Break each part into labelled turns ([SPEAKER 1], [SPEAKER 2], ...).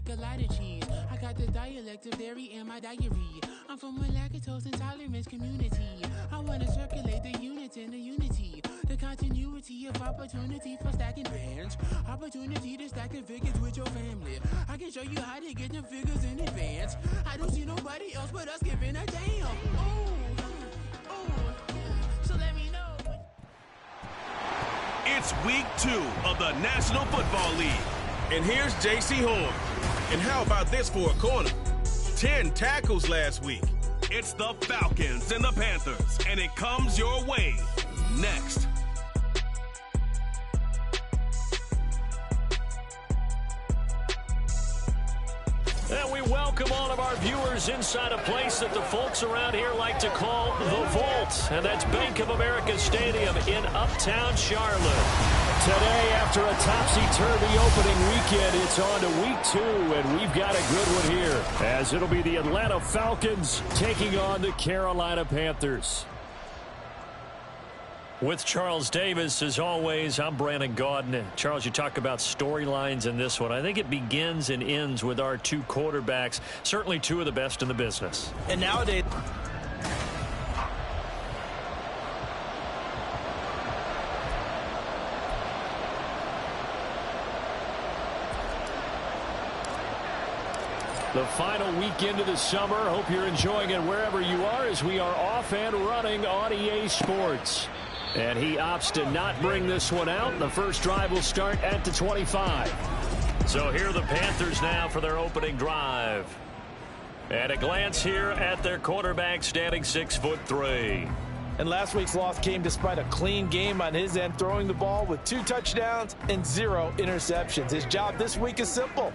[SPEAKER 1] like a lot of cheese. I got the dialect of dairy in my diary. I'm from a lactose intolerance community. I want to circulate the units and the unity. The continuity of opportunity for stacking bands. Opportunity to stack the figures with your family. I can show you how to get them figures in advance. I don't see nobody else but us giving a damn. So let me know.
[SPEAKER 2] It's week 2 of the National Football League. And here's J.C. Horn. And how about this for a corner? 10 tackles last week. It's the Falcons and the Panthers, and it comes your way next.
[SPEAKER 3] And we welcome all of our viewers inside a place that the folks around here like to call the Vault. And that's Bank of America Stadium in Uptown Charlotte. Today, after a topsy-turvy opening weekend, it's on to week 2, and we've got a good one here, as it'll be the Atlanta Falcons taking on the Carolina Panthers. With Charles Davis, as always, I'm Brandon Gaudin. Charles, you talk about storylines in this one. I think it begins and ends with our 2 quarterbacks, certainly 2 of the best in the business.
[SPEAKER 4] And nowadays...
[SPEAKER 3] The final weekend of the summer. Hope you're enjoying it wherever you are, as we are off and running on EA Sports. And he opts to not bring this one out. The first drive will start at the 25. So here are the Panthers now for their opening drive. And a glance here at their quarterback, standing 6'3".
[SPEAKER 4] And last week's loss came despite a clean game on his end, throwing the ball with 2 touchdowns and 0 interceptions. His job this week is simple.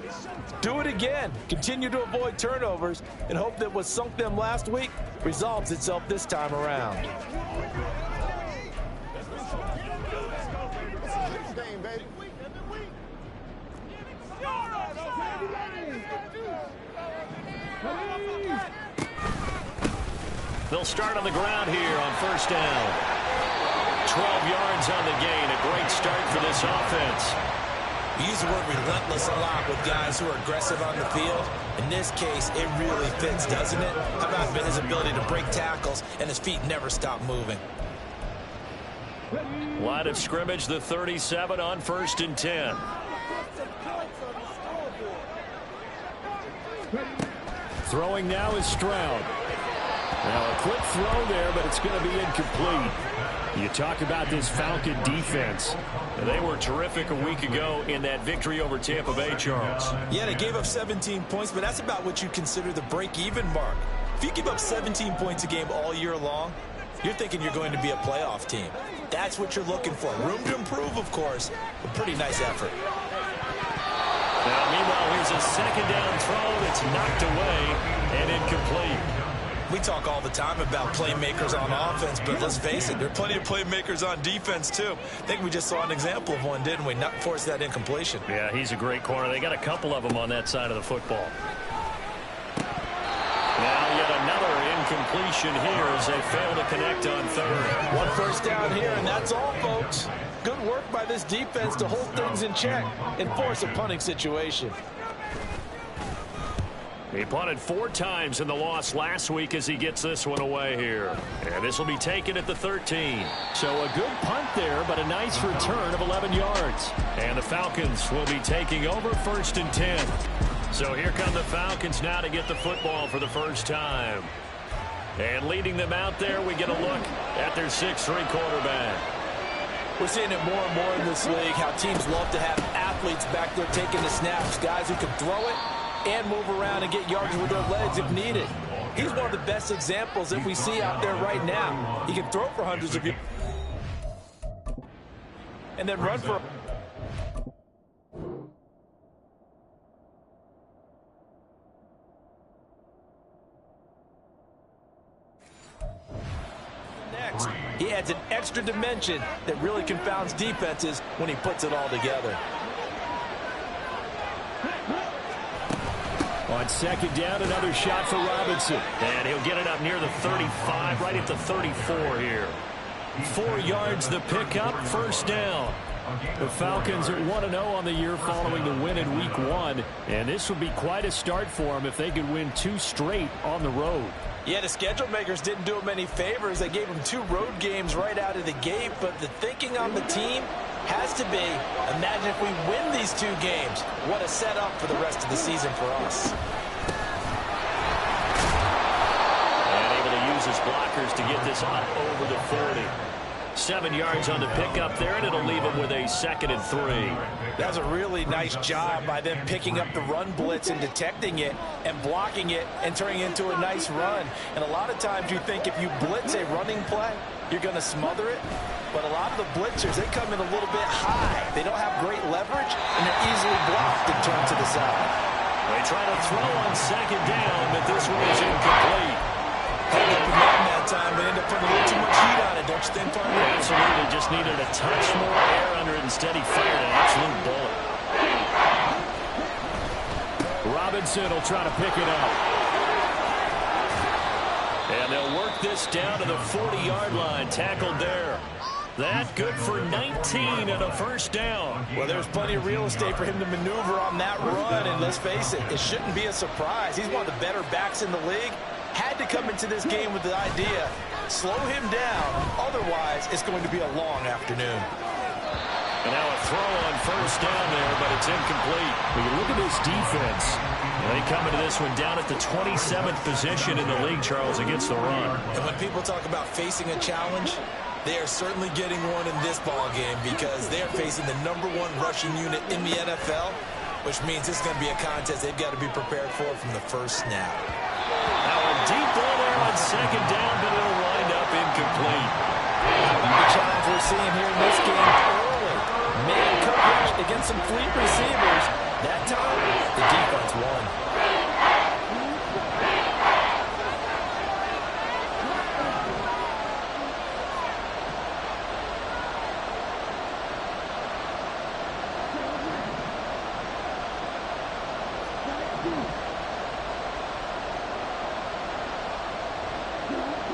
[SPEAKER 4] Do it again. Continue to avoid turnovers and hope that what sunk them last week resolves itself this time around.
[SPEAKER 3] They'll start on the ground here on first down. 12 yards on the gain. A great start for this offense.
[SPEAKER 5] We use the word relentless a lot with guys who are aggressive on the field. In this case, it really fits, doesn't it? How about his ability to break tackles and his feet never stop moving?
[SPEAKER 3] Line of scrimmage, the 37 on 1st and 10. Throwing now is Stroud. Now a quick throw there, but it's going to be incomplete. You talk about this Falcon defense. They were terrific a week ago in that victory over Tampa Bay, Charles.
[SPEAKER 5] Yeah, they gave up 17 points, but that's about what you consider the break-even mark. If you give up 17 points a game all year long, you're thinking you're going to be a playoff team. That's what you're looking for. Room to improve, of course, but pretty nice effort.
[SPEAKER 3] Now, meanwhile, here's a second down throw that's knocked away and incomplete.
[SPEAKER 5] We talk all the time about playmakers on offense, but let's face it, there are plenty of playmakers on defense, too. I think we just saw an example of one, didn't we? Not force that incompletion.
[SPEAKER 3] Yeah, he's a great corner. They got a couple of them on that side of the football. Now yet another incompletion here as they fail to connect on 3rd.
[SPEAKER 4] 1 first down here, and that's all, folks. Good work by this defense to hold things in check and force a punting situation.
[SPEAKER 3] He punted 4 times in the loss last week as he gets this one away here. And this will be taken at the 13. So a good punt there, but a nice return of 11 yards. And the Falcons will be taking over 1st and 10. So here come the Falcons now to get the football for the first time. And leading them out there, we get a look at their 6'3" quarterback.
[SPEAKER 4] We're seeing it more and more in this league, how teams love to have athletes back there taking the snaps, guys who can throw it and move around and get yards with their legs if needed. He's one of the best examples that we see out there right now. He can throw for hundreds of yards and then run for... Next, he adds an extra dimension that really confounds defenses when he puts it all together.
[SPEAKER 3] On second down, another shot for Robinson. And he'll get it up near the 35, right at the 34 here. 4 yards the pickup, first down. The Falcons are 1-0 on the year following the win in Week 1, and this would be quite a start for them if they could win 2 straight on the road.
[SPEAKER 4] Yeah, the schedule makers didn't do him any favors. They gave him 2 road games right out of the gate, but the thinking on the team has to be, imagine if we win these 2 games. What a setup for the rest of the season for us.
[SPEAKER 3] And able to use his blockers to get this up over the 40. 7 yards on the pickup there, and it'll leave him with a 2nd and 3.
[SPEAKER 4] That was a really nice job by them picking up the run blitz and detecting it and blocking it and turning it into a nice run. And a lot of times you think if you blitz a running play, you're going to smother it. But a lot of the blitzers, they come in a little bit high. They don't have great leverage, and they're easily blocked and turned to the side.
[SPEAKER 3] They try to throw on 2nd down, but this one is incomplete.
[SPEAKER 4] Held up the man that time, but ended up putting a little too much heat on it, don't you think, partner?
[SPEAKER 3] Absolutely, just needed a touch more air under it. Instead, he fired an absolute bullet. Robinson will try to pick it up. And they'll work this down to the 40-yard line, tackled there. That good for 19 and a 1st down.
[SPEAKER 4] Well, there's plenty of real estate for him to maneuver on that run, and let's face it, it shouldn't be a surprise. He's one of the better backs in the league. Had to come into this game with the idea, slow him down, otherwise it's going to be a long afternoon.
[SPEAKER 3] And now a throw on 1st down there, but it's incomplete. When you look at this defense, they come into this one down at the 27th position in the league, Charles, against the run.
[SPEAKER 5] And when people talk about facing a challenge, they are certainly getting one in this ball game because they are facing the #1 rushing unit in the NFL, which means this is going to be a contest they've got to be prepared for from the first snap.
[SPEAKER 3] Now a deep ball there on 2nd down, but it'll wind up incomplete.
[SPEAKER 4] The challenge we're seeing here in this game early. Man coverage against some fleet receivers. That time, the defense won.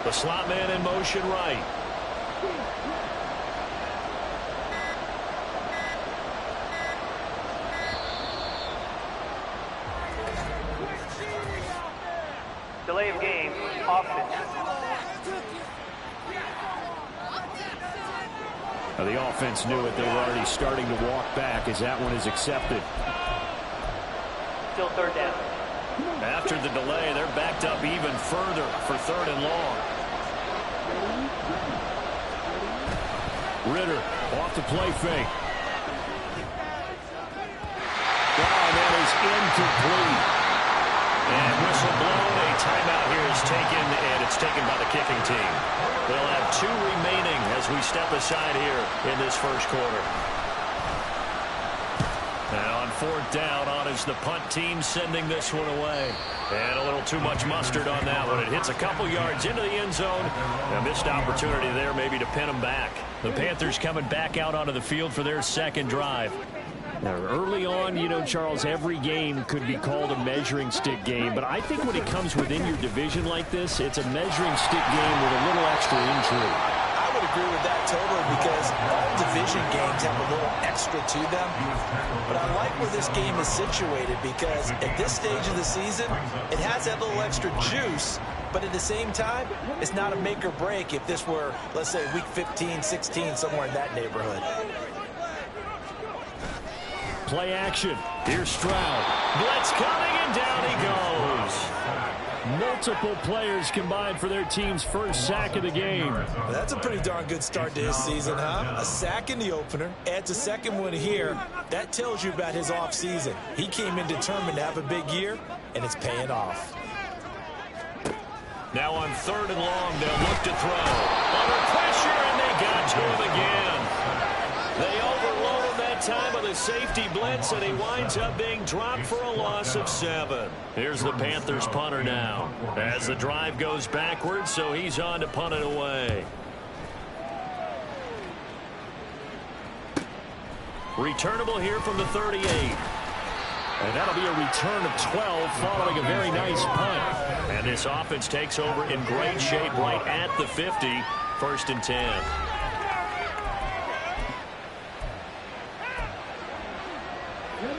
[SPEAKER 3] The slot man in motion right.
[SPEAKER 6] Delay of game, offense.
[SPEAKER 3] Now the offense knew it. They were already starting to walk back as that one is accepted.
[SPEAKER 6] Still 3rd down.
[SPEAKER 3] After the delay, they're backed up even further for 3rd and long. Ritter off the play fake. Wow, that is incomplete. And whistle blown. A timeout here is taken, and it's taken by the kicking team. They'll have 2 remaining as we step aside here in this 1st quarter. And on 4th down, on is the punt team sending this one away. And a little too much mustard on that one. It hits a couple yards into the end zone. A missed opportunity there maybe to pin them back. The Panthers coming back out onto the field for their 2nd drive. Now, early on, you know, Charles, every game could be called a measuring stick game. But I think when it comes within your division like this, it's a measuring stick game with a little extra intrigue.
[SPEAKER 5] I would agree with that totally because all division games have a little extra to them. But I like where this game is situated because at this stage of the season, it has that little extra juice. But at the same time, it's not a make or break if this were, let's say, week 15, 16, somewhere in that neighborhood.
[SPEAKER 3] Play action. Here's Stroud. Blitz coming, and down he goes. Multiple players combined for their team's 1st sack of the game.
[SPEAKER 5] Well, that's a pretty darn good start to his season, huh? A sack in the opener, adds a 2nd one here. That tells you about his offseason. He came in determined to have a big year, and it's paying off.
[SPEAKER 3] Now on 3rd and long, they'll look to throw. Under pressure, and they got to him again. They overload him that time with a safety blitz, and he winds up being dropped for a loss of 7. Here's the Panthers punter now as the drive goes backwards, so he's on to punt it away. Returnable here from the 38. And that'll be a return of 12 following a very nice punt. And this offense takes over in great shape right at the 50. 1st and 10.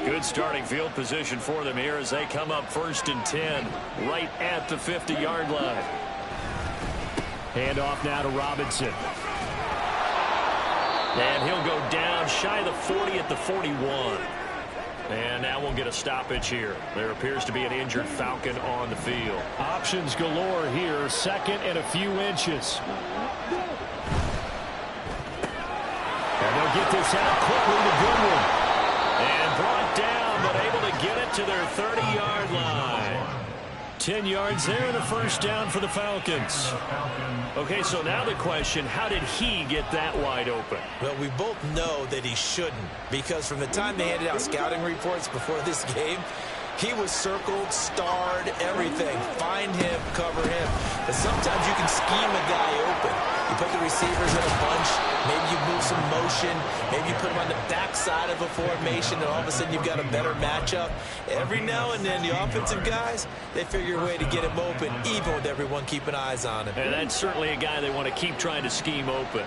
[SPEAKER 3] Good starting field position for them here as they come up 1st and 10 right at the 50-yard line. Hand off now to Robinson. And he'll go down shy of the 40 at the 41. And now we'll get a stoppage here. There appears to be an injured Falcon on the field. Options galore here. 2nd and a few inches. And they'll get this out quickly to Goodwin. And brought down, but able to get it to their 30-yard line. 10 yards there and a first down for the Falcons. Okay, so now the question, how did he get that wide open?
[SPEAKER 5] Well, we both know that he shouldn't, because from the time they handed out scouting reports before this game, he was circled, starred, everything. Find him, cover him. But sometimes you can scheme a guy open. You put the receivers in a bunch. Maybe you move some motion. Maybe you put them on the backside of a formation, and all of a sudden you've got a better matchup. Every now and then, the offensive guys, they figure a way to get him open, even with everyone keeping eyes on him.
[SPEAKER 3] And that's certainly a guy they want to keep trying to scheme open.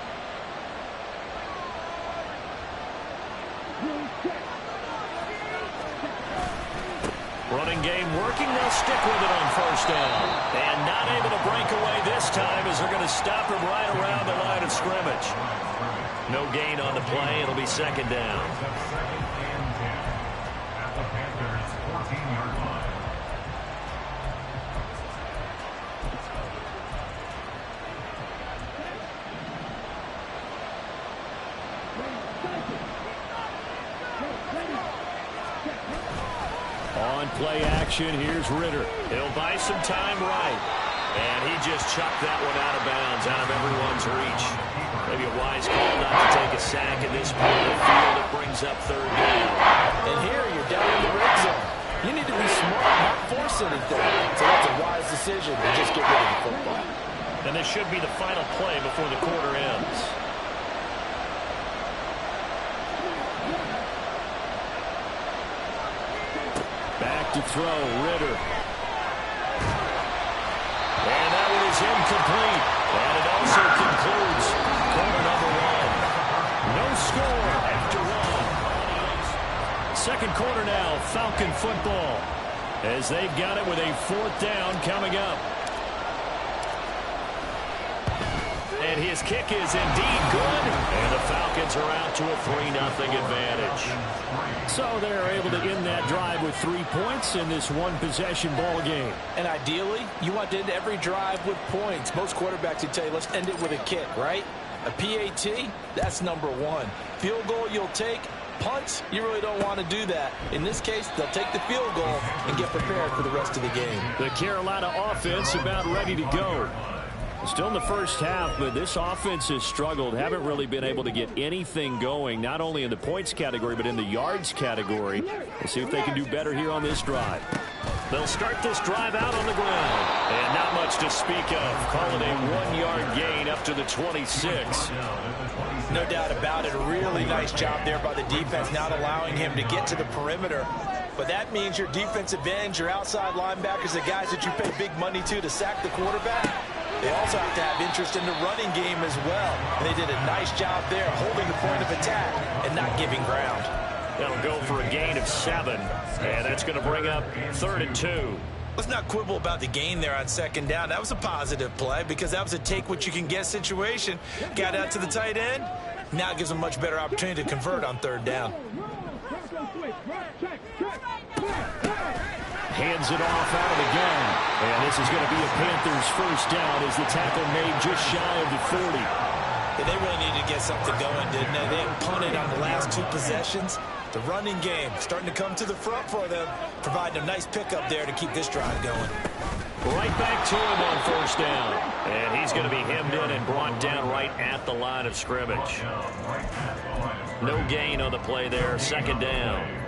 [SPEAKER 3] Running game working. They'll stick with it on 1st down. And not able to break away this time as they're going to stop him right around the line of scrimmage. No gain on the play. It'll be 2nd down. On play action, here's Ritter. He'll buy some time right. And he just chucked that one out of bounds, out of everyone's reach. Maybe a wise call not to take a sack in this part of the field. It brings up 3rd down.
[SPEAKER 4] And here you're down in the red zone. You need to be smart, not force anything. So that's a wise decision to just get rid of the football.
[SPEAKER 3] And this should be the final play before the quarter ends. Back to throw, Ritter. And that one is incomplete. And it also concludes quarter number 1. No score after 1. 2nd quarter now, Falcon football. As they've got it with a 4th down coming up. And his kick is indeed good. And the Falcons are out to a 3-0 advantage. So they're able to end that drive with 3 points in this one-possession ball game.
[SPEAKER 4] And ideally, you want to end every drive with points. Most quarterbacks would tell you, let's end it with a kick, right? A PAT, that's number 1. Field goal you'll take. Punts, you really don't want to do that. In this case, they'll take the field goal and get prepared for the rest of the game.
[SPEAKER 3] The Carolina offense about ready to go. Still in the first half, but this offense has struggled. Haven't really been able to get anything going, not only in the points category, but in the yards category. Let's see if they can do better here on this drive. They'll start this drive out on the ground. And not much to speak of. Call it a 1-yard gain up to the 26.
[SPEAKER 5] No doubt about it. A really nice job there by the defense, not allowing him to get to the perimeter. But that means your defensive ends, your outside linebackers, the guys that you pay big money to sack the quarterback, they also have to have interest in the running game as well. And they did a nice job there holding the point of attack and not giving ground.
[SPEAKER 3] That'll go for a gain of 7. And that's going to bring up 3rd and 2.
[SPEAKER 5] Let's not quibble about the gain there on 2nd down. That was a positive play because that was a take-what-you-can-get situation. Got out to the tight end. Now it gives them a much better opportunity to convert on 3rd down.
[SPEAKER 3] Hands it off out of the gun. And this is going to be a Panthers 1st down as the tackle made just shy of the 40.
[SPEAKER 5] Yeah, they really needed to get something going, didn't they? They punted on the last 2 possessions. The running game starting to come to the front for them, providing a nice pickup there to keep this drive going.
[SPEAKER 3] Right back to him on 1st down. And he's going to be hemmed in and brought down right at the line of scrimmage. No gain on the play there. 2nd down.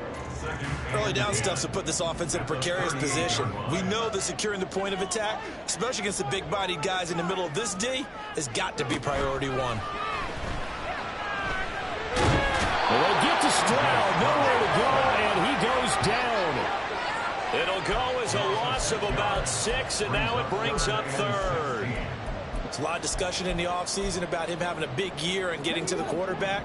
[SPEAKER 5] Early down stuff's to put this offense in a precarious position. We know that securing the point of attack, especially against the big-bodied guys in the middle of this D, has got to be priority 1.
[SPEAKER 3] Well, they get to Stroud, nowhere to go, and he goes down. It'll go as a loss of about 6, and now it brings up 3rd.
[SPEAKER 5] There's a lot of discussion in the offseason about him having a big year and getting to the quarterback.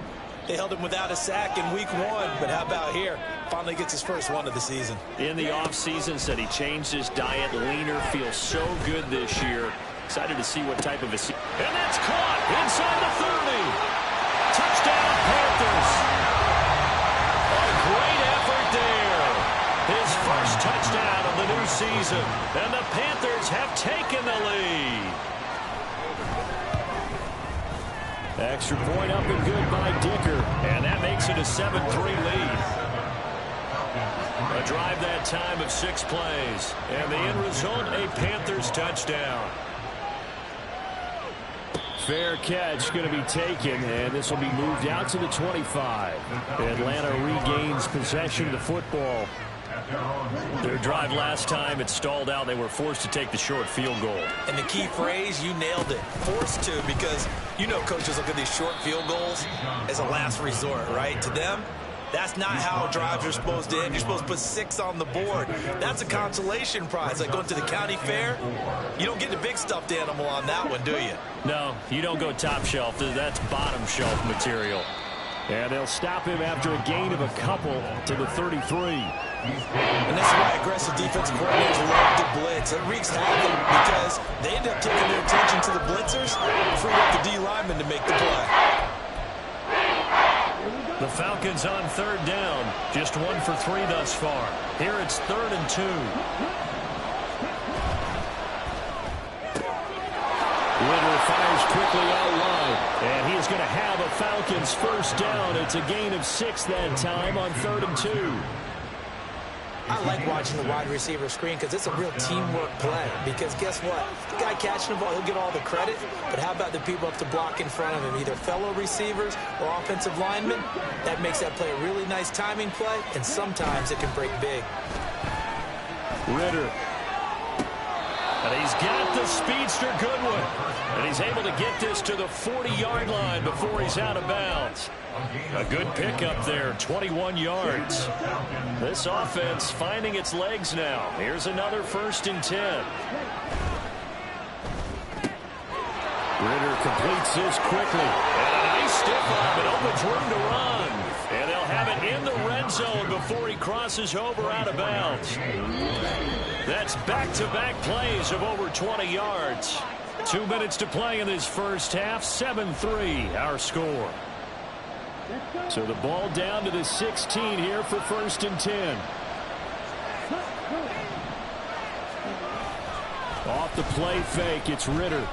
[SPEAKER 5] They held him without a sack in week 1, but how about here? Finally gets his first one of the season.
[SPEAKER 3] In the offseason, said he changed his diet, leaner, feels so good this year. Excited to see what type of a season. And that's caught inside the 30. Touchdown, Panthers. A great effort there. His first touchdown of the new season. And the Panthers have taken the lead. Extra point up and good by Dicker. And that makes it a 7-3 lead. A drive that time of 6 plays. And the end result, a Panthers touchdown. Fair catch going to be taken, and this will be moved out to the 25. Atlanta regains possession of the football. Their drive last time, it stalled out. They were forced to take the short field goal.
[SPEAKER 5] And the key phrase, you nailed it. Forced to, because you know coaches look at these short field goals as a last resort, right? To them, that's not how drives are supposed to end. You're supposed to put 6 on the board. That's a consolation prize. Like going to the county fair, you don't get the big stuffed animal on that one, do you?
[SPEAKER 3] No, you don't go top shelf. That's bottom shelf material. And they'll stop him after a gain of a couple to the 33.
[SPEAKER 5] And this is why aggressive defensive coordinators love to blitz. It wreaks havoc because they end up taking their attention to the blitzers, free up the D lineman to make the play.
[SPEAKER 3] The Falcons on 3rd down. Just 1 for 3 thus far. Here it's 3rd and 2. Ritter fires quickly out wide. And he is going to have a Falcons first down. It's a gain of 6 that time on 3rd and 2.
[SPEAKER 4] I like watching the wide receiver screen because it's a real teamwork play. Because guess what? The guy catching the ball, he'll get all the credit. But how about the people up to block in front of him, either fellow receivers or offensive linemen? That makes that play a really nice timing play, and sometimes it can break big.
[SPEAKER 3] Ritter. And he's got the speedster Goodwin. And he's able to get this to the 40-yard line before he's out of bounds. A good pickup there, 21 yards. This offense finding its legs now. Here's another 1st and 10. Ritter completes this quickly. And a nice stiff arm. It opens room to run. And they'll have it in the red zone before he crosses over out of bounds. That's back-to-back plays of over 20 yards. 2 minutes to play in this first half. 7-3 our score. So the ball down to the 16 here for 1st and 10. Off the play fake, it's Ritter.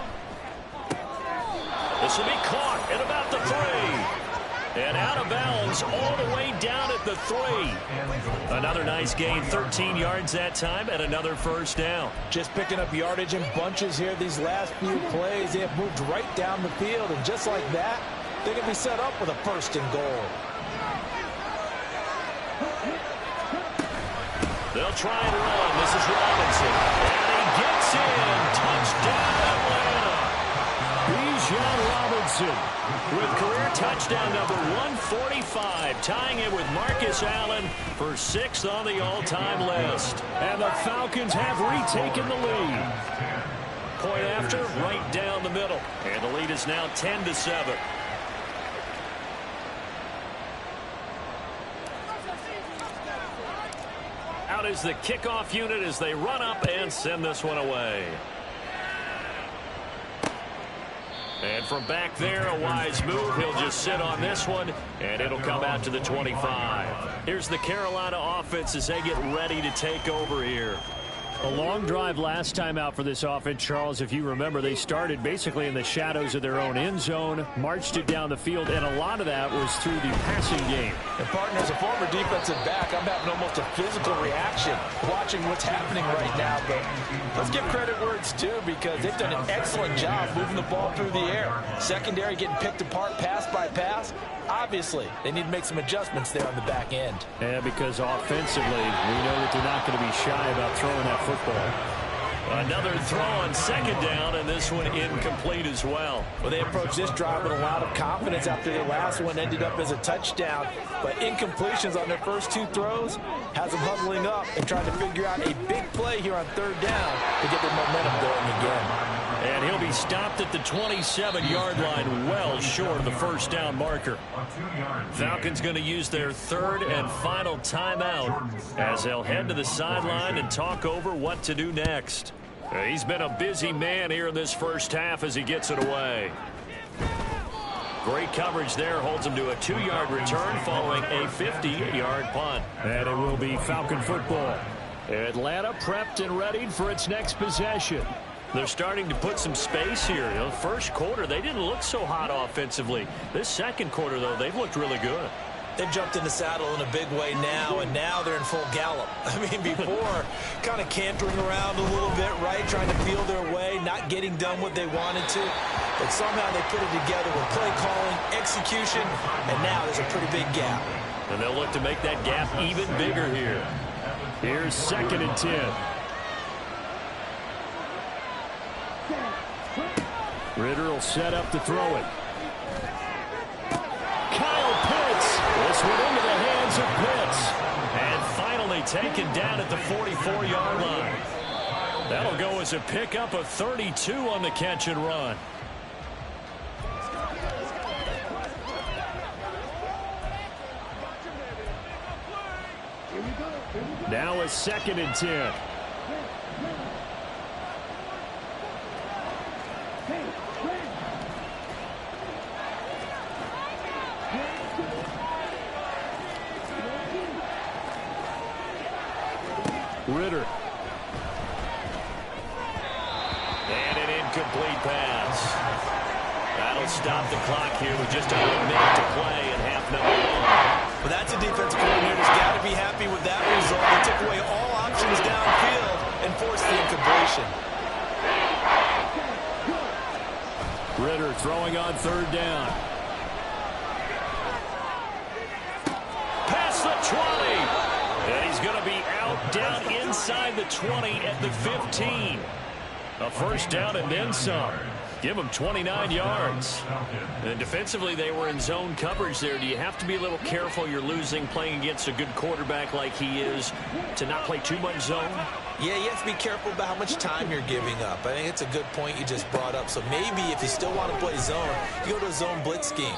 [SPEAKER 3] This will be caught at about the 3. And out of bounds all the way down at the 3. Another nice gain, 13 yards that time, and another first down.
[SPEAKER 4] Just picking up yardage in bunches here these last few plays. They have moved right down the field, and just like that, they're going to be set up with a 1st and goal.
[SPEAKER 3] They'll try and run. This is Robinson. And he gets in. Touchdown, Atlanta. Bijan Robinson with career touchdown number 145, tying it with Marcus Allen for 6th on the all-time list. And the Falcons have retaken the lead. Point after, right down the middle. And the lead is now 10-7. Out is the kickoff unit as they run up and send this one away. And from back there, a wise move. He'll just sit on this one, and it'll come out to the 25. Here's the Carolina offense as they get ready to take over here. A long drive last time out for this offense, Charles. If you remember, they started basically in the shadows of their own end zone, marched it down the field, and a lot of that was through the passing game.
[SPEAKER 4] And partner, as a former defensive back, I'm having almost a physical reaction watching what's happening right now. But let's give credit where it's due, because they've done an excellent job moving the ball through the air. Secondary getting picked apart pass by pass. Obviously, they need to make some adjustments there on the back end.
[SPEAKER 3] Yeah, because offensively, we know that they're not going to be shy about throwing that football. Another throw on 2nd down, and this one incomplete as well.
[SPEAKER 4] Well, they approached this drive with a lot of confidence after their last one ended up as a touchdown. But incompletions on their first 2 throws has them huddling up and trying to figure out a big play here on 3rd down to get their momentum going again.
[SPEAKER 3] And he'll be stopped at the 27-yard line, well short of the first down marker. Falcons going to use their third and final timeout as they'll head to the sideline and talk over what to do next. He's been a busy man here in this first half as he gets it away. Great coverage there, holds him to a 2-yard return following a 50-yard punt.
[SPEAKER 7] And it will be Falcon football. Atlanta prepped and readied for its next possession.
[SPEAKER 3] They're starting to put some space here. You know, first quarter, they didn't look so hot offensively. This second quarter, though, they've looked really good.
[SPEAKER 5] They've jumped in the saddle in a big way now, and now they're in full gallop. I mean, before, kind of cantering around a little bit, right, trying to feel their way, not getting done what they wanted to. But somehow they put it together with play calling, execution, and now there's a pretty big gap.
[SPEAKER 3] And they'll look to make that gap even bigger here.
[SPEAKER 7] Here's 2nd and 10. Ritter will set up to throw it. Kyle Pitts. This one into the hands of Pitts.
[SPEAKER 3] And finally taken down at the 44-yard line. That'll go as a pickup of 32 on the catch and run.
[SPEAKER 7] Now it's 2nd and 10. Ritter.
[SPEAKER 3] And an incomplete pass. That'll stop the clock here with just about a minute to play in half number 1.
[SPEAKER 5] Well, that's a defensive coordinator's got to be happy with that result. They took away all options downfield and forced the incompletion.
[SPEAKER 7] Ritter throwing on 3rd down.
[SPEAKER 3] Past the 20. And he's going to be out down inside the 20 at the 15. A first down and then some. Give him 29 yards. And defensively, they were in zone coverage there. Do you have to be a little careful you're losing playing against a good quarterback like he is to not play too much zone?
[SPEAKER 5] Yeah, you have to be careful about how much time you're giving up. I think it's a good point you just brought up. So maybe if you still want to play zone, you go to a zone blitz scheme.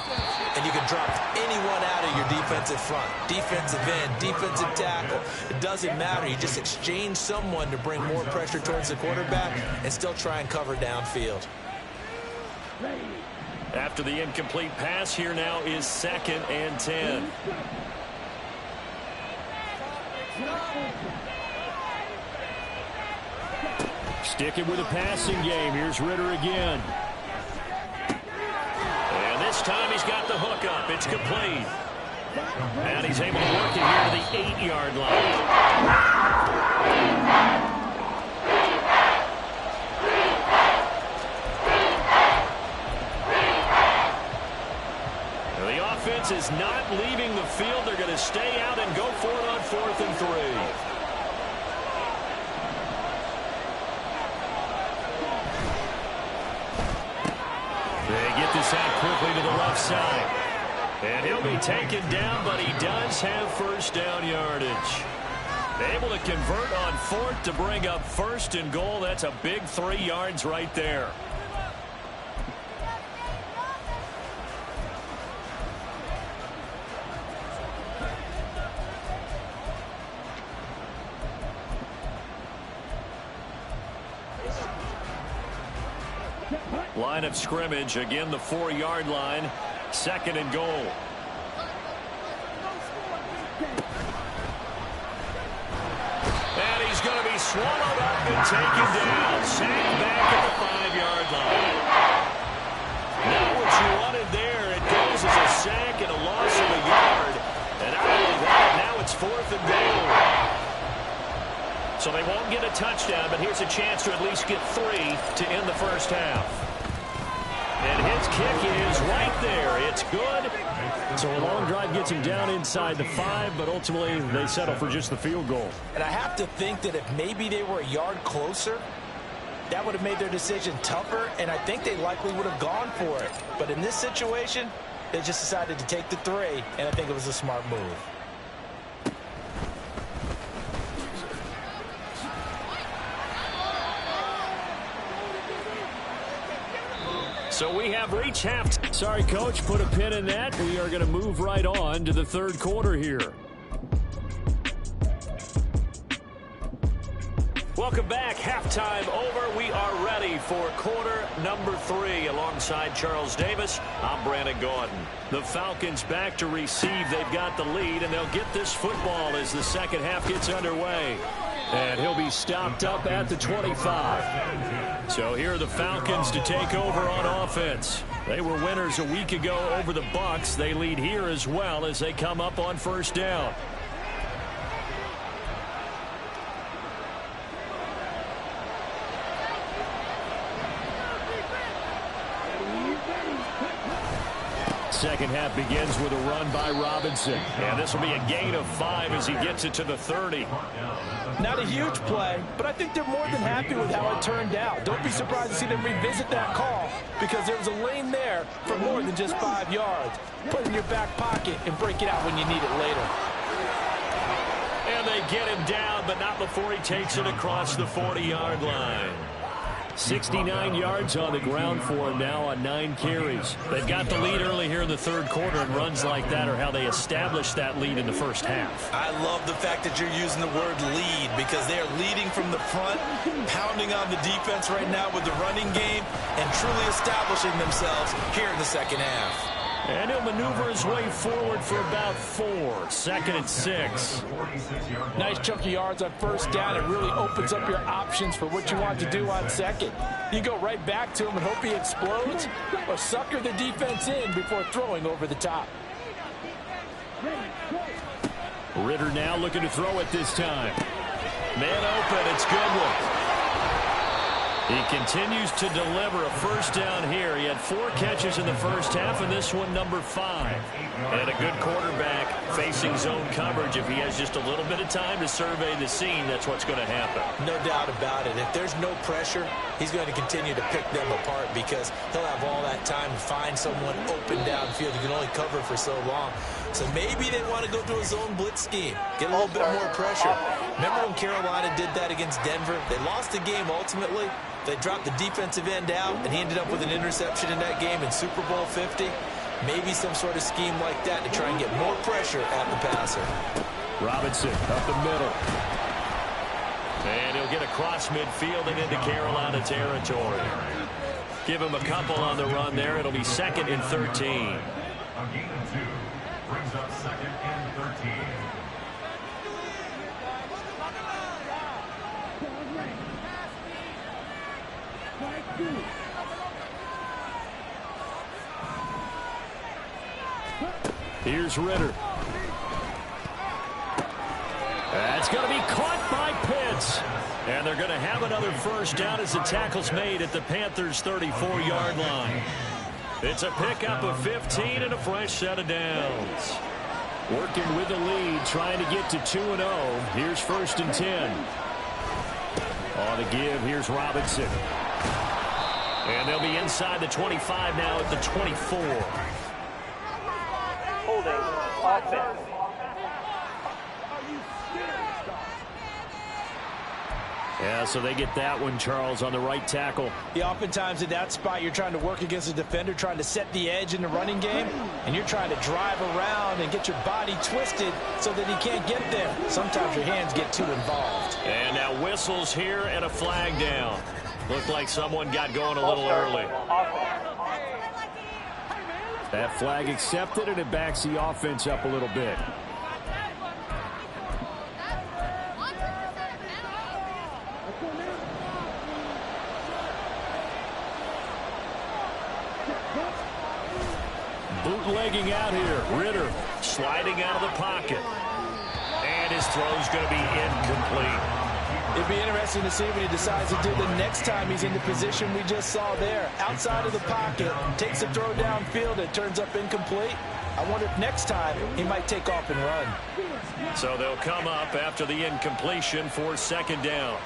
[SPEAKER 5] And you can drop anyone out of your defensive front. Defensive end, defensive tackle. It doesn't matter. You just exchange someone to bring more pressure towards the quarterback and still try and cover downfield.
[SPEAKER 3] After the incomplete pass, here now is 2nd and 10.
[SPEAKER 7] Sticking with a passing game. Here's Ritter again.
[SPEAKER 3] And this time he's got the hook up. It's complete. And he's able to work it here to the 8-yard line. Offense is not leaving the field. They're going to stay out and go for it on 4th and 3. They get this out quickly to the left side. And he'll be taken down, but he does have first down yardage. Able to convert on 4th to bring up 1st and goal. That's a big 3 yards right there. Line of scrimmage, again the 4-yard line, 2nd and goal. And he's going to be swallowed up and taken down. Sacked back at the 5-yard line. Not what you wanted there. It goes as a sack and a loss of a yard. And out of that, now it's 4th and goal. So they won't get a touchdown, but here's a chance to at least get 3 to end the first half. And his kick is right there. It's good.
[SPEAKER 7] So a long drive gets him down inside the 5, but ultimately they settle for just the field goal.
[SPEAKER 5] And I have to think that if maybe they were a yard closer, that would have made their decision tougher, and I think they likely would have gone for it. But in this situation, they just decided to take the 3, and I think it was a smart move.
[SPEAKER 3] So we have reached half. Sorry, Coach, put a pin in that. We are going to move right on to the third quarter here. Welcome back. Halftime over. We are ready for quarter number 3. Alongside Charles Davis, I'm Brandon Gordon. The Falcons back to receive. They've got the lead, and they'll get this football as the second half gets underway. And he'll be stopped up at the 25. So here are the Falcons to take over on offense. They were winners a week ago over the Bucs. They lead here as well as they come up on first down. Second half begins with a run by Robinson. And this will be a gain of 5 as he gets it to the 30.
[SPEAKER 4] Not a huge play, but I think they're more than happy with how it turned out. Don't be surprised to see them revisit that call because there was a lane there for more than just 5 yards. Put it in your back pocket and break it out when you need it later.
[SPEAKER 3] And they get him down, but not before he takes it across the 40-yard line. 69 yards on the ground for him now on 9 carries. They've got the lead early here in the third quarter, and runs like that are how they established that lead in the first half.
[SPEAKER 5] I love the fact that you're using the word lead because they are leading from the front, pounding on the defense right now with the running game, and truly establishing themselves here in the second half.
[SPEAKER 3] And he'll maneuver his way forward for about 4. Second and 6.
[SPEAKER 4] Nice chunk of yards on first down. It really opens up your options for what you want to do on second. You go right back to him and hope he explodes, or sucker the defense in before throwing over the top.
[SPEAKER 3] Ritter now looking to throw it this time. Man open, it's Goodwin. He continues to deliver a first down here. He had 4 catches in the first half, and this one number 5. And a good quarterback facing zone coverage. If he has just a little bit of time to survey the scene, that's what's going to happen.
[SPEAKER 5] No doubt about it. If there's no pressure, he's going to continue to pick them apart because he'll have all that time to find someone open downfield. He can only cover for so long. So maybe they want to go to a zone blitz scheme, get a little bit more pressure. Remember when Carolina did that against Denver? They lost the game ultimately. They dropped the defensive end out, and he ended up with an interception in that game in Super Bowl 50. Maybe some sort of scheme like that to try and get more pressure at the passer.
[SPEAKER 3] Robinson up the middle. And he'll get across midfield and into Carolina territory. Give him a couple on the run there. It'll be 2nd and 13.
[SPEAKER 8] A gain of 2 brings up 2nd and 13.
[SPEAKER 3] Here's Ritter. That's going to be caught by Pitts. And they're going to have another first down as the tackle's made at the Panthers' 34-yard line. It's a pickup of 15 and a fresh set of downs. Working with the lead, trying to get to 2-0. Here's 1st and 10. On the give, here's Robinson. And they'll be inside the 25 now at the 24.
[SPEAKER 6] Holding offense.
[SPEAKER 3] Yeah, so they get that one, Charles, on the right tackle.
[SPEAKER 4] Yeah, oftentimes in that spot, you're trying to work against a defender, trying to set the edge in the running game, and you're trying to drive around and get your body twisted so that he can't get there. Sometimes your hands get too involved.
[SPEAKER 3] And now whistles here and a flag down. Looked like someone got going a little early. That flag accepted, and it backs the offense up a little bit. Bootlegging out here. Ritter sliding out of the pocket. And his throw's going to be incomplete.
[SPEAKER 4] It'd be interesting to see what he decides to do the next time he's in the position we just saw there. Outside of the pocket, takes a throw downfield, it turns up incomplete. I wonder if next time he might take off and run.
[SPEAKER 3] So they'll come up after the incompletion for 2nd down.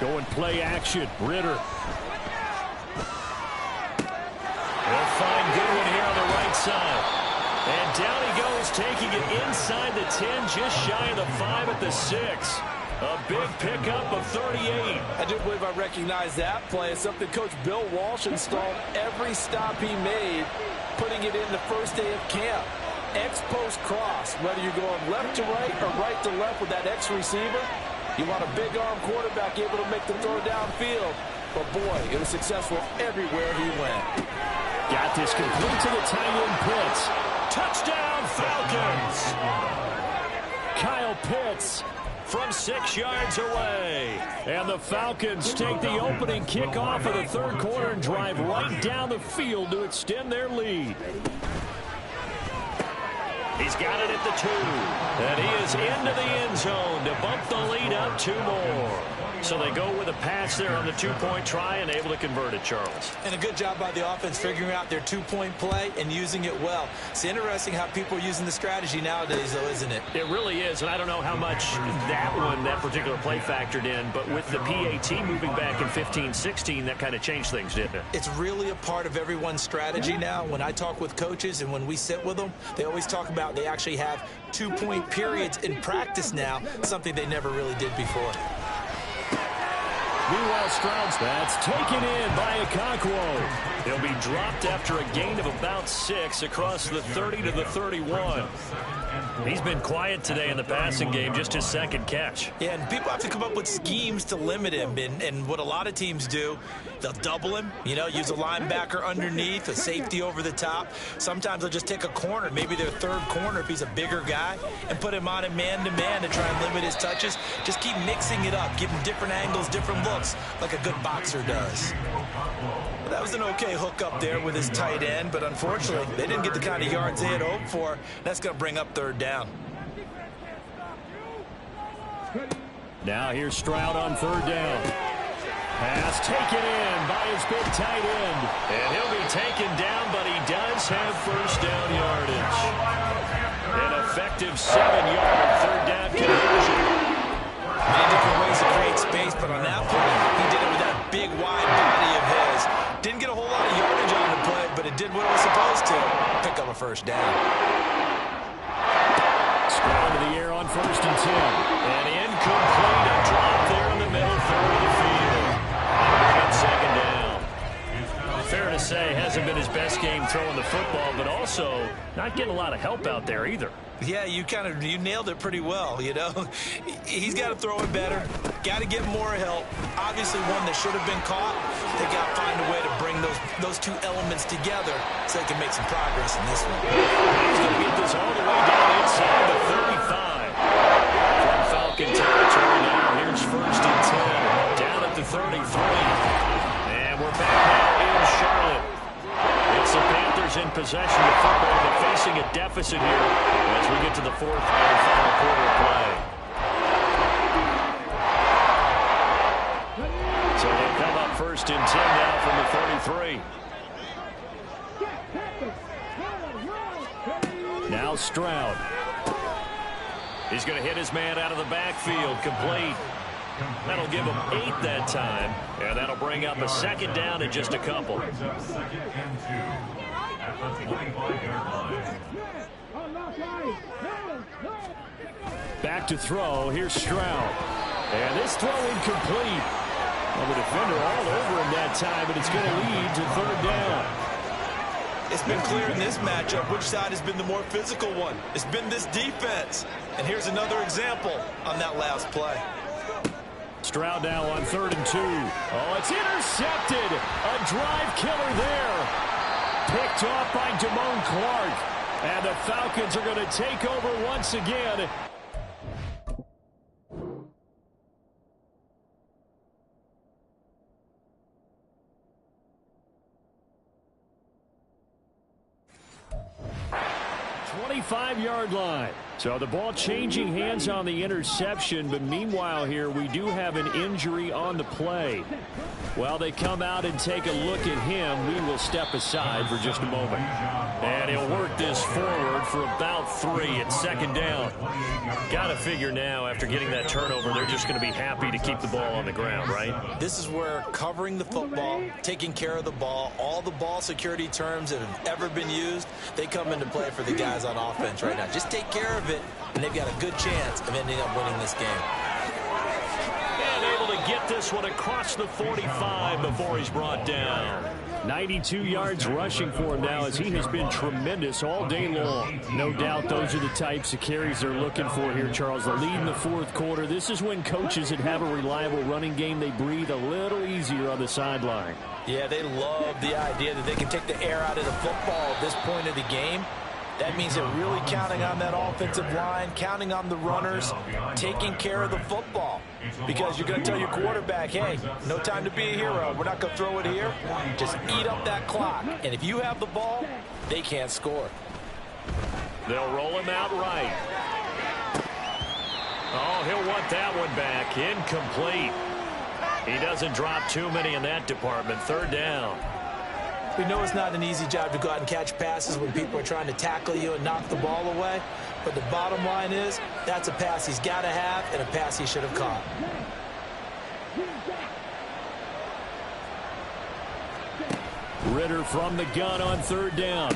[SPEAKER 3] Going play action. Ritter. They'll find Goodwin here on the right side. And down he goes, taking it inside the 10, just shy of the 5 at the 6. A big pickup of 38.
[SPEAKER 4] I do believe I recognize that play. It's something Coach Bill Walsh installed every stop he made, putting it in the first day of camp. X-post cross, whether you're going left to right or right to left with that X receiver, you want a big arm quarterback able to make the throw downfield. But boy, it was successful everywhere he went.
[SPEAKER 3] Got this complete to the tight end Pitts. Touchdown Falcons! Kyle Pitts from 6 yards away. And the Falcons take the opening kickoff of the third quarter and drive right down the field to extend their lead. He's got it at the 2. And he is into the end zone to bump the lead up 2 more. So they go with a pass there on the 2-point try and able to convert it, Charles.
[SPEAKER 5] And a good job by the offense figuring out their 2-point play and using it well. It's interesting how people are using the strategy nowadays, though, isn't it?
[SPEAKER 3] It really is, and I don't know how much that particular play factored in, but with the PAT moving back in 15-16, that kind of changed things, didn't it?
[SPEAKER 5] It's really a part of everyone's strategy now. When I talk with coaches and when we sit with them, they always talk about they actually have 2-point periods in practice now, something they never really did before.
[SPEAKER 3] Meanwhile, Stroud's that's taken in by Okonkwo. He'll be dropped after a gain of about 6 across the 30 to the 31. He's been quiet today in the passing game, just his second catch.
[SPEAKER 5] Yeah, and people have to come up with schemes to limit him. And what a lot of teams do, they'll double him, use a linebacker underneath, a safety over the top. Sometimes they'll just take a corner, maybe their third corner if he's a bigger guy, and put him on a man-to-man to try and limit his touches. Just keep mixing it up, give him different angles, different looks, like a good boxer does. Well, that was an okay hook up there with his tight end, but unfortunately, they didn't get the kind of yards they had hoped for. That's going to bring up third down.
[SPEAKER 3] Now here's Stroud on third down. Pass taken in by his big tight end. And he'll be taken down, but he does have first down yardage. An effective 7-yard third down conversion.
[SPEAKER 5] Many different ways to create space, but on that play, he did it with that big, wide body of his. Didn't get a whole lot of yardage on the play, but it did what it was supposed to. Pick up a first down.
[SPEAKER 3] Stroud to the air on first and 10. And incomplete. A drop there in the middle third of the field. And second down. Fair to say, hasn't been his best game throwing the football, but also not getting a lot of help out there either.
[SPEAKER 5] Yeah, you nailed it pretty well, He's got to throw it better. Got to get more help. Obviously one that should have been caught. They got to find a way to bring those two elements together so they can make some progress in this one.
[SPEAKER 3] He's going to get this all the way down inside the 35. From Falcon territory now. Here's first and 10. Down at the 33. And we're back now in Charlotte. It's the Panthers in possession of football, but facing a deficit here as we get to the fourth and final quarter of play. So they come up first and 10 now from the 33. Now Stroud. He's going to hit his man out of the backfield, complete. That'll give him 8 that time, and that'll bring up a second down in just a couple. Back to throw. Here's Stroud. And this throw incomplete. Well, the defender all over him that time, but it's going to lead to third down.
[SPEAKER 5] It's been clear in this matchup which side has been the more physical one. It's been this defense. And here's another example on that last play.
[SPEAKER 3] Stroud now on third and 2. Oh, it's intercepted. A drive killer there. Picked off by Damone Clark. And the Falcons are going to take over once again. Five-yard line. So the ball changing hands on the interception, but meanwhile here we do have an injury on the play. While they come out and take a look at him, we will step aside for just a moment. And he'll work this forward for about 3 at second down. Got to figure now, after getting that turnover, they're just going to be happy to keep the ball on the ground, right?
[SPEAKER 5] This is where covering the football, taking care of the ball, all the ball security terms that have ever been used, they come into play for the guys on offense right now. Just take care of it, and they've got a good chance of ending up winning this game.
[SPEAKER 3] get this one across the 45 before he's brought down.
[SPEAKER 7] 92 yards rushing for him now, as he has been tremendous all day long. No doubt those are the types of carries they're looking for here, Charles. The lead in the fourth quarter. This is when coaches that have a reliable running game, they breathe a little easier on the sideline.
[SPEAKER 4] Yeah, they love the idea that they can take the air out of the football at this point of the game. That means they're really counting on that offensive line, counting on the runners, taking care of the football. Because you're going to tell your quarterback, hey, no time to be a hero. We're not going to throw it here. Just eat up that clock. And if you have the ball, they can't score.
[SPEAKER 3] They'll roll him out right. Oh, he'll want that one back. Incomplete. He doesn't drop too many in that department. Third down.
[SPEAKER 4] We know it's not an easy job to go out and catch passes when people are trying to tackle you and knock the ball away. But the bottom line is, that's a pass he's got to have and a pass he should have caught.
[SPEAKER 7] Ritter from the gun on third down.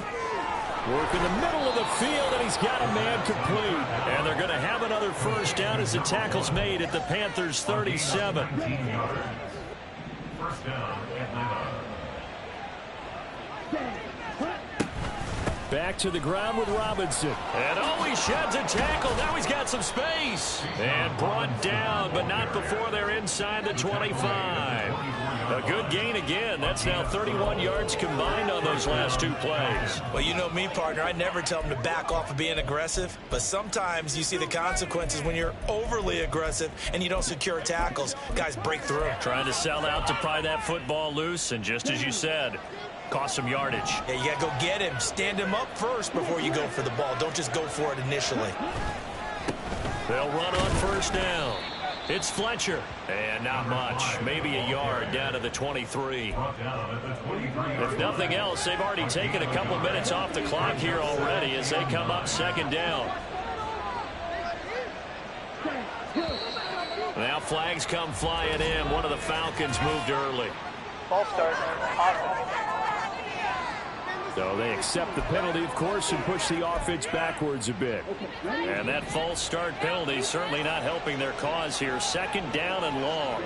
[SPEAKER 7] Work in the middle of the field, and he's got a man complete.
[SPEAKER 3] And they're going to have another first down as the tackle's made at the Panthers' 37.
[SPEAKER 8] First down, Atlanta.
[SPEAKER 7] Back to the ground with Robinson.
[SPEAKER 3] And he sheds a tackle. Now he's got some space. And brought down, but not before they're inside the 25. A good gain again. That's now 31 yards combined on those last two plays.
[SPEAKER 4] Well, you know me, partner. I never tell them to back off of being aggressive. But sometimes you see the consequences when you're overly aggressive and you don't secure tackles. Guys break through.
[SPEAKER 3] Trying to sell out to pry that football loose. And just as you said, cost some yardage.
[SPEAKER 4] Yeah, you got to go get him. Stand him up first before you go for the ball. Don't just go for it initially.
[SPEAKER 3] They'll run on first down. It's Fletcher. And not much. Maybe a yard down to the 23. If nothing else, they've already taken a couple minutes off the clock here already as they come up second down. Now flags come flying in. One of the Falcons moved early.
[SPEAKER 6] False start. Awesome.
[SPEAKER 7] So they accept the penalty, of course, and push the offense backwards a bit.
[SPEAKER 3] And that false start penalty certainly not helping their cause here. Second down and long.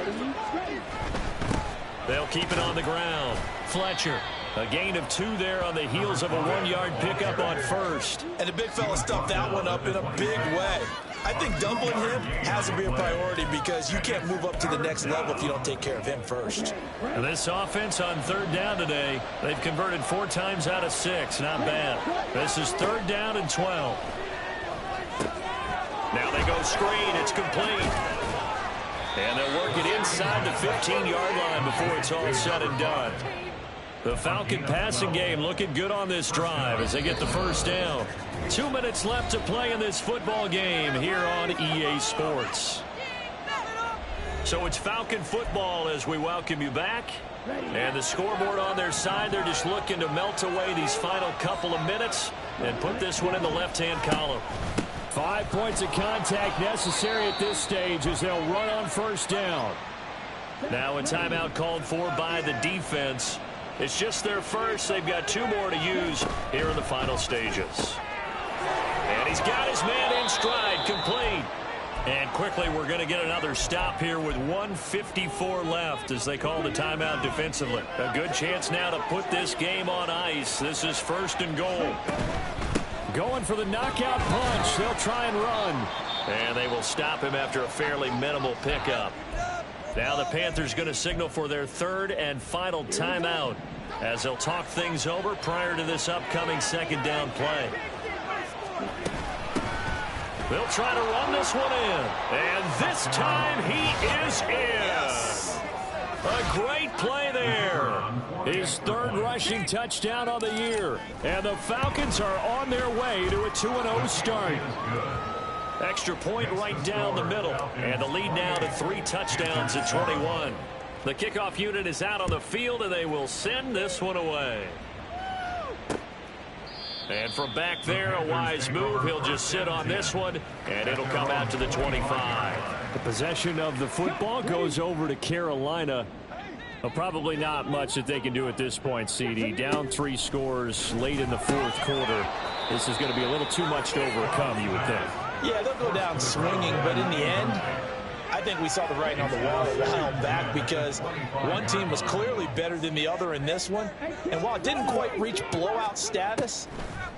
[SPEAKER 3] They'll keep it on the ground. Fletcher, a gain of 2 there on the heels of a 1-yard pickup on first.
[SPEAKER 4] And the big fella stuffed that one up in a big way. I think doubling him has to be a priority because you can't move up to the next level if you don't take care of him first.
[SPEAKER 3] And this offense on third down today, they've converted 4 times out of 6. Not bad. This is third down and 12. Now they go screen. It's complete. And they'll work it inside the 15-yard line before it's all said and done. The Falcon passing game looking good on this drive as they get the first down. 2 minutes left to play in this football game here on EA Sports. So it's Falcon football as we welcome you back. And the scoreboard on their side, they're just looking to melt away these final couple of minutes and put this one in the left-hand column.
[SPEAKER 7] 5 points of contact necessary at this stage as they'll run on first down.
[SPEAKER 3] Now a timeout called for by the defense. It's just their first. They've got 2 more to use here in the final stages. And he's got his man in stride, complete. And quickly we're going to get another stop here with 1:54 left as they call the timeout defensively. A good chance now to put this game on ice. This is first and goal.
[SPEAKER 7] Going for the knockout punch. They'll try and run.
[SPEAKER 3] And they will stop him after a fairly minimal pickup. Now the Panthers going to signal for their third and final timeout as they'll talk things over prior to this upcoming second down play. They'll try to run this one in. And this time he is in. A great play there.
[SPEAKER 7] His third rushing touchdown on the year. And the Falcons are on their way to a 2-0 start.
[SPEAKER 3] Extra point right down the middle. And the lead now to 3 touchdowns at 21. The kickoff unit is out on the field, and they will send this one away. And from back there, a wise move. He'll just sit on this one, and it'll come out to the 25.
[SPEAKER 7] The possession of the football goes over to Carolina. Well, probably not much that they can do at this point, CD. Down 3 scores late in the fourth quarter. This is going to be a little too much to overcome, you would think.
[SPEAKER 4] Yeah, they'll go down swinging, but in the end, I think think we saw the writing on the wall a while back because one team was clearly better than the other in this one. And while it didn't quite reach blowout status,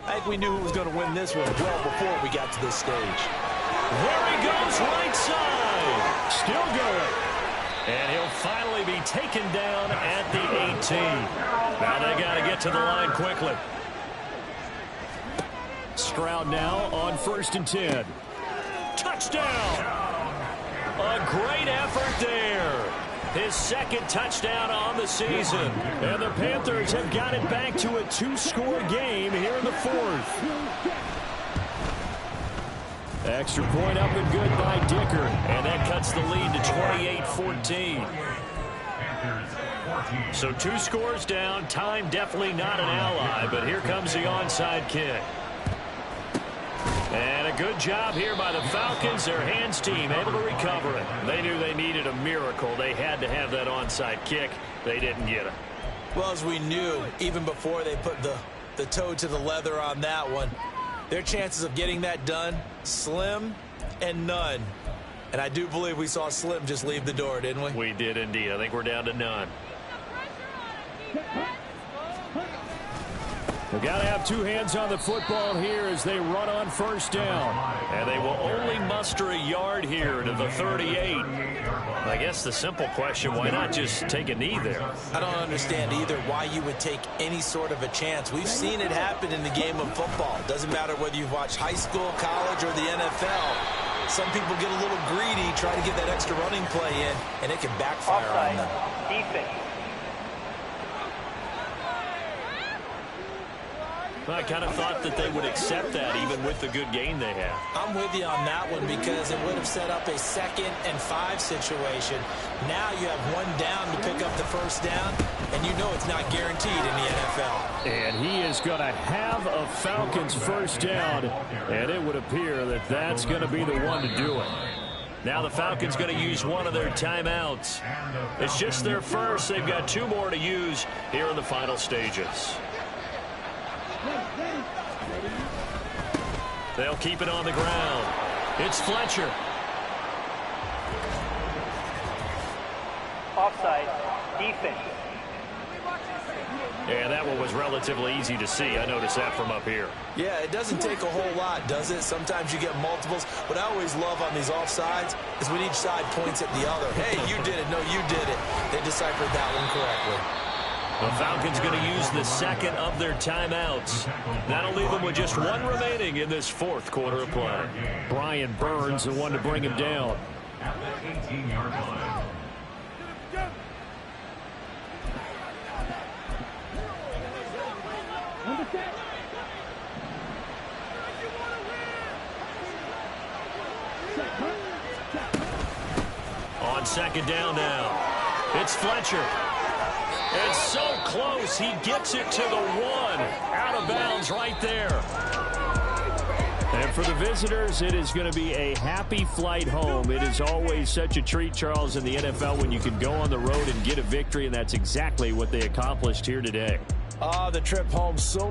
[SPEAKER 4] I think we knew who was going to win this one well before we got to this stage.
[SPEAKER 3] There he goes, right side. Still going. And he'll finally be taken down at the 18. Now they got to get to the line quickly.
[SPEAKER 7] Stroud now on 1st and 10.
[SPEAKER 3] Touchdown. A great effort there. His second touchdown on the season.
[SPEAKER 7] And the Panthers have got it back to a 2-score game here in the 4th. Extra point up and good by Dicker.
[SPEAKER 3] And that cuts the lead to 28-14. So 2 scores down. Time definitely not an ally, but here comes the onside kick. And a good job here by the Falcons. Their hands team able to recover it. They knew they needed a miracle. They had to have that onside kick. They didn't get it.
[SPEAKER 4] Well, as we knew, even before they put the toe to the leather on that one, their chances of getting that done, slim and none. And I do believe we saw Slim just leave the door, didn't we?
[SPEAKER 3] We did indeed. I think we're down to none.
[SPEAKER 7] They've got to have 2 hands on the football here as they run on 1st down.
[SPEAKER 3] And they will only muster a yard here to the 38. I guess the simple question, why not just take a knee there?
[SPEAKER 4] I don't understand either why you would take any sort of a chance. We've seen it happen in the game of football. It doesn't matter whether you've watched high school, college, or the NFL. Some people get a little greedy, try to get that extra running play in, and it can backfire on them.
[SPEAKER 6] Defense.
[SPEAKER 3] I kind of thought that they would accept that even with the good game they have.
[SPEAKER 4] I'm with you on that one because it would have set up a 2nd and 5 situation. Now you have 1 down to pick up the 1st down, and you know it's not guaranteed in the NFL.
[SPEAKER 7] And he is going to have a Falcons 1st down, and it would appear that that's going to be the one to do it.
[SPEAKER 3] Now the Falcons going to use one of their timeouts. It's just their first. They've got 2 more to use here in the final stages. They'll keep it on the ground. It's Fletcher.
[SPEAKER 6] Offside. Defense.
[SPEAKER 3] And that one was relatively easy to see. I noticed that from up here.
[SPEAKER 4] Yeah, it doesn't take a whole lot, does it? Sometimes you get multiples. What I always love on these offsides is when each side points at the other. Hey, you did it. No, you did it. They deciphered that one correctly.
[SPEAKER 3] The Falcons going to use the 2nd of their timeouts. That'll leave them with just 1 remaining in this 4th quarter of play.
[SPEAKER 7] Brian Burns, the one to bring him down.
[SPEAKER 8] At the 18-yard line.
[SPEAKER 3] On 2nd down now. It's Fletcher. It's so close. He gets it to the 1. Out of bounds right there.
[SPEAKER 7] And for the visitors, it is going to be a happy flight home. It is always such a treat, Charles, in the NFL when you can go on the road and get a victory, and that's exactly what they accomplished here today.
[SPEAKER 4] The trip home so